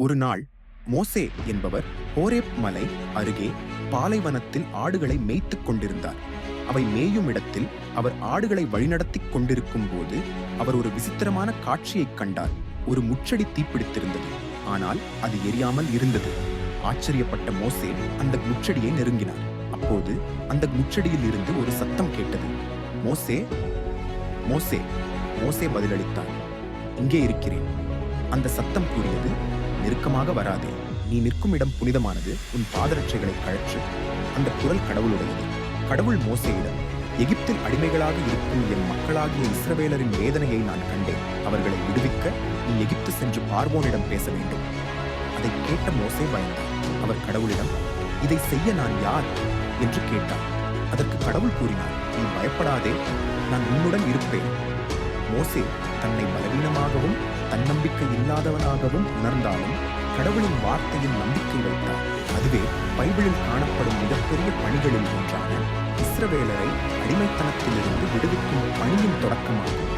ஒரு நாள் மோசே என்பவர் ஹோரேப் மலை அருகே பாலைவனத்தில் ஆடுகளை மேய்த்துக் கொண்டிருந்தார். அவை மேயும் இடத்தில் அவர் ஆடுகளை வழிநடத்திக் கொண்டிருக்கும் போது அவர் ஒரு விசித்திரமான காட்சியைக் கண்டார். ஒரு முட்செடி தீப்பிடித்திருந்தது, ஆனால் அது எரியாமல் இருந்தது. ஆச்சரியப்பட்ட மோசே அந்த முட்செடியை நெருங்கினார். அப்போது அந்த முட்செடியில் இருந்து ஒரு சத்தம் கேட்டது. மோசே, மோசே. மோசே பதிலளித்தார், இங்கே இருக்கிறேன். அந்த சத்தம் கூறியது, நெருக்கமாக வராதே. நீ நிற்கும் இடம் புனிதமானது. உன் பாதரட்சைகளை கழற்று. அந்த குரல் கடவுளுடையது. கடவுள் மோசேயிடம், எகிப்தில் அடிமைகளாக இருக்கும் என் மக்களாகிய இஸ்ரவேலரின் வேதனையை நான் கண்டேன். அவர்களை விடுவிக்க நீ எகிப்து சென்று பார்வோனிடம் பேச வேண்டும். அதை கேட்ட மோசே பயந்தார். அவர் கடவுளிடம், இதை செய்ய நான் யார் என்று கேட்டார். அதற்கு கடவுள் கூறினார், நீ பயப்படாதே, நான் உன்னுடன் இருப்பேன். மோசே தன்னை பலவீனமாகவும் தன்னம்பிக்கை இல்லாதவனாகவும் உணர்ந்தாலும் கடவுளின் வார்த்தையில் நம்பிக்கை வைத்தார். அதுவே பைபிளில் காணப்படும் மிகப்பெரிய பணிகளில் ஒன்றான இஸ்ரவேலரை அடிமைத்தனத்திலிருந்து விடுவிக்கும் பணியின் தொடக்கமாகும்.